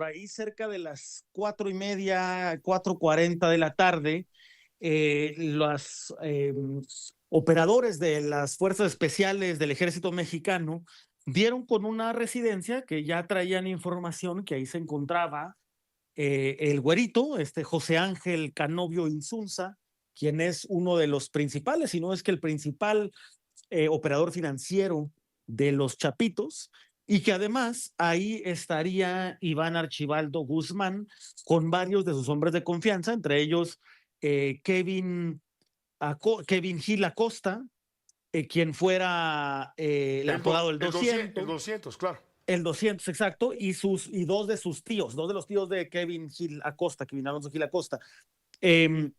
ahí cerca de las 4:30, 4:40 de la tarde, los operadores de las fuerzas especiales del ejército mexicano dieron con una residencia que ya traían información que ahí se encontraba el güerito, José Ángel Canovio Insunza, quien es uno de los principales, si no es que el principal operador financiero de los Chapitos, y que además ahí estaría Iván Archibaldo Guzmán con varios de sus hombres de confianza, entre ellos Kevin Gil Acosta, quien fuera el apodado el 200, el 200, claro. el 200 exacto, y dos de sus tíos, dos de los tíos de Kevin Gil Acosta, Kevin Alonso Gil Acosta. Eh,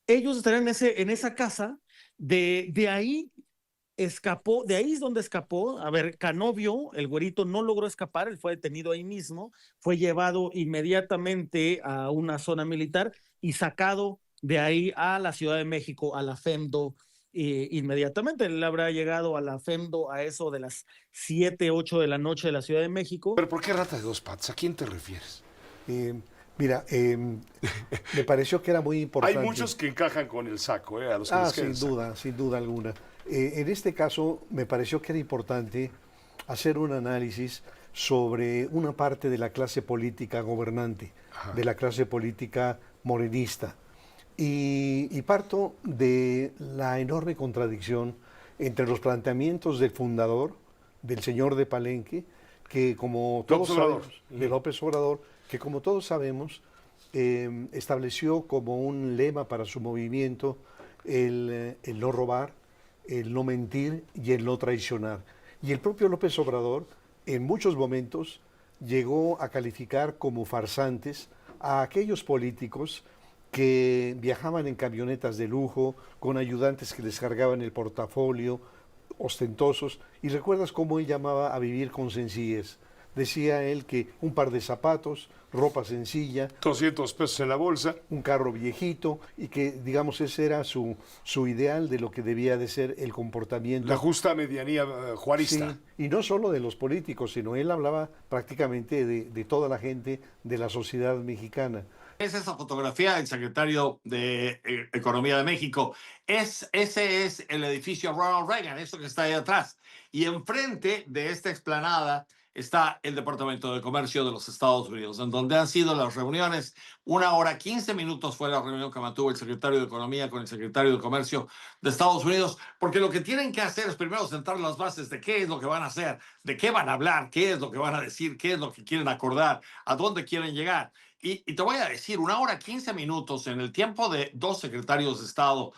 Ellos estarían en esa casa, de ahí escapó, de ahí es donde escapó. A ver, Canovio, el güerito, no logró escapar, él fue detenido ahí mismo, fue llevado inmediatamente a una zona militar y sacado de ahí a la Ciudad de México, a la FEMDO, inmediatamente. Él habrá llegado a la FEMDO a eso de las 7, 8 de la noche de la Ciudad de México. Pero ¿por qué rata de dos patas? ¿A quién te refieres? Eh, Mira, me pareció que era muy importante. Hay muchos que encajan con el saco, a los que les queda Sin duda, sin duda alguna. En este caso, me pareció que era importante hacer un análisis sobre una parte de la clase política gobernante, de la clase política morenista. Y parto de la enorme contradicción entre los planteamientos del fundador, del señor de Palenque, que como todos sabemos, de López Obrador, que como todos sabemos, estableció como un lema para su movimiento el no robar, el no mentir y el no traicionar. Y el propio López Obrador, en muchos momentos, llegó a calificar como farsantes a aquellos políticos que viajaban en camionetas de lujo, con ayudantes que les cargaban el portafolio, ostentosos. Y recuerdas cómo él llamaba a vivir con sencillez. Decía él que un par de zapatos, ropa sencilla, 200 pesos en la bolsa, un carro viejito, y que, digamos, ese era su ideal de lo que debía de ser el comportamiento. la justa medianía juarista. Sí, y no solo de los políticos, sino él hablaba prácticamente de toda la gente de la sociedad mexicana. Es esa fotografía del secretario de Economía de México. Ese es el edificio Ronald Reagan, eso que está ahí atrás. Y enfrente de esta explanada está el Departamento de Comercio de los Estados Unidos, en donde han sido las reuniones. 1 hora 15 minutos fue la reunión que mantuvo el secretario de Economía con el secretario de Comercio de Estados Unidos, porque lo que tienen que hacer es primero sentar las bases de qué es lo que van a hacer, de qué van a hablar, qué es lo que van a decir, qué es lo que quieren acordar, a dónde quieren llegar. Y te voy a decir, 1 hora 15 minutos en el tiempo de dos secretarios de Estado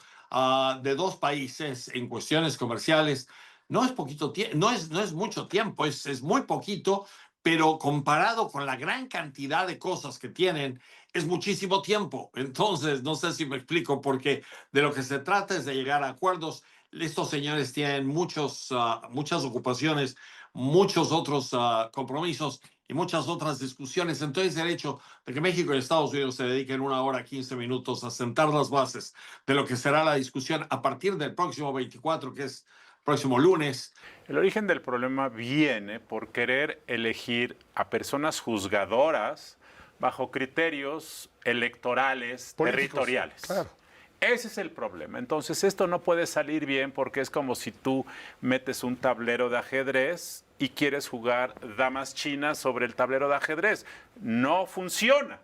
de dos países en cuestiones comerciales, no es poquito tiempo, no es mucho tiempo, es muy poquito, pero comparado con la gran cantidad de cosas que tienen, es muchísimo tiempo. Entonces, no sé si me explico, porque de lo que se trata es de llegar a acuerdos. Estos señores tienen muchas ocupaciones, muchos otros compromisos y muchas otras discusiones. Entonces, el hecho de que México y Estados Unidos se dediquen 1 hora 15 minutos a sentar las bases de lo que será la discusión a partir del próximo 24, que es próximo lunes. El origen del problema viene por querer elegir a personas juzgadoras bajo criterios electorales, políticos, territoriales. Claro. Ese es el problema. Entonces, esto no puede salir bien porque es como si tú metes un tablero de ajedrez y quieres jugar damas chinas sobre el tablero de ajedrez. No funciona.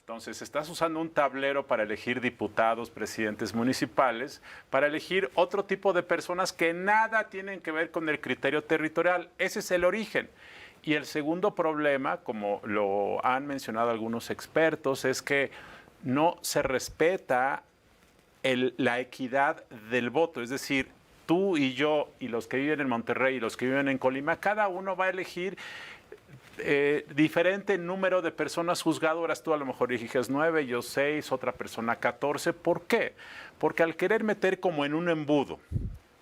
Entonces, estás usando un tablero para elegir diputados, presidentes municipales, para elegir otro tipo de personas que nada tienen que ver con el criterio territorial. Ese es el origen. Y el segundo problema, como lo han mencionado algunos expertos, es que no se respeta la equidad del voto. Es decir, tú y yo y los que viven en Monterrey y los que viven en Colima, cada uno va a elegir diferente número de personas juzgadoras. Tú a lo mejor eliges 9, yo 6, otra persona 14. ¿Por qué? Porque al querer meter como en un embudo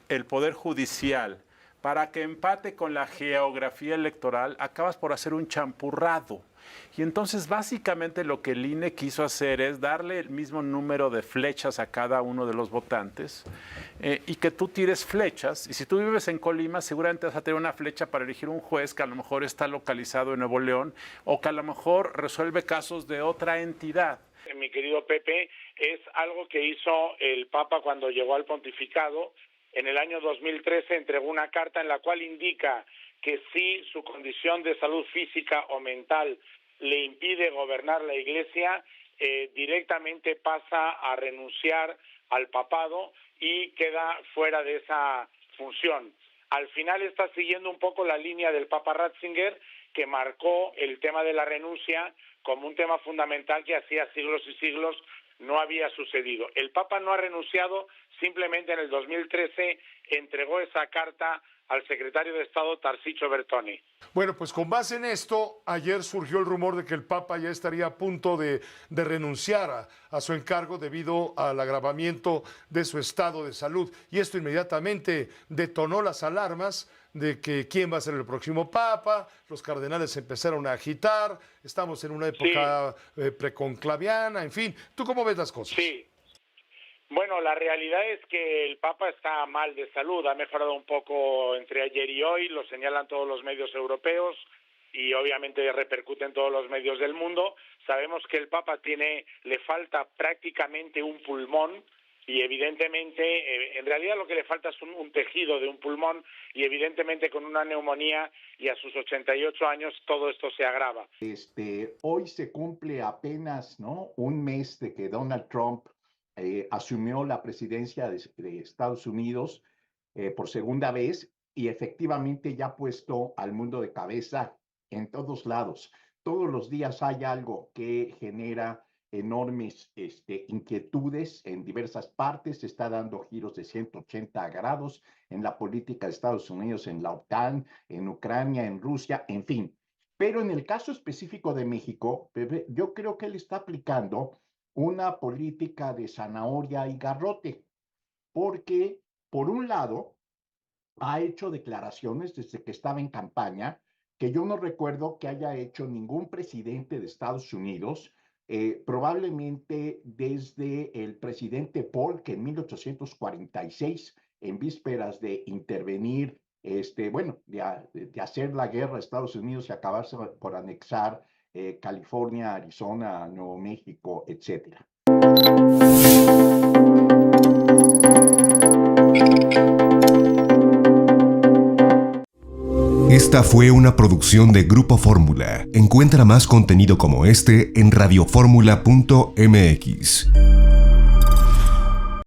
el Poder Judicial para que empate con la geografía electoral, acabas por hacer un champurrado. Y entonces básicamente lo que el INE quiso hacer es darle el mismo número de flechas a cada uno de los votantes y que tú tires flechas. Y si tú vives en Colima, seguramente vas a tener una flecha para elegir un juez que a lo mejor está localizado en Nuevo León o que a lo mejor resuelve casos de otra entidad. Mi querido Pepe, es algo que hizo el Papa cuando llegó al pontificado. En el año 2013 entregó una carta en la cual indica que si su condición de salud física o mental le impide gobernar la Iglesia, directamente pasa a renunciar al papado y queda fuera de esa función. Al final está siguiendo un poco la línea del Papa Ratzinger, que marcó el tema de la renuncia como un tema fundamental que hacía siglos y siglos no había sucedido. El Papa no ha renunciado, simplemente en el 2013 entregó esa carta al secretario de Estado Tarcisio Bertone. Bueno, pues con base en esto, ayer surgió el rumor de que el Papa ya estaría a punto de renunciar a su encargo debido al agravamiento de su estado de salud. Y esto inmediatamente detonó las alarmas de que quién va a ser el próximo Papa. Los cardenales se empezaron a agitar, estamos en una época preconclaviana, en fin. ¿Tú cómo ves las cosas? Sí. Bueno, la realidad es que el Papa está mal de salud, ha mejorado un poco entre ayer y hoy, lo señalan todos los medios europeos y obviamente repercute en todos los medios del mundo. Sabemos que el Papa le falta prácticamente un pulmón y evidentemente, en realidad lo que le falta es un tejido de un pulmón y evidentemente con una neumonía y a sus 88 años todo esto se agrava. Hoy se cumple apenas, ¿no?, un mes de que Donald Trump asumió la presidencia de Estados Unidos por segunda vez y efectivamente ya ha puesto al mundo de cabeza en todos lados. Todos los días hay algo que genera enormes inquietudes en diversas partes. Se está dando giros de 180 grados en la política de Estados Unidos, en la OTAN, en Ucrania, en Rusia, en fin. Pero en el caso específico de México, yo creo que él está aplicando una política de zanahoria y garrote, porque por un lado ha hecho declaraciones desde que estaba en campaña que yo no recuerdo que haya hecho ningún presidente de Estados Unidos, probablemente desde el presidente Polk en 1846, en vísperas de intervenir, de hacer la guerra a Estados Unidos y acabarse por anexar California, Arizona, Nuevo México, etc. Esta fue una producción de Grupo Fórmula. Encuentra más contenido como este en radioformula.mx.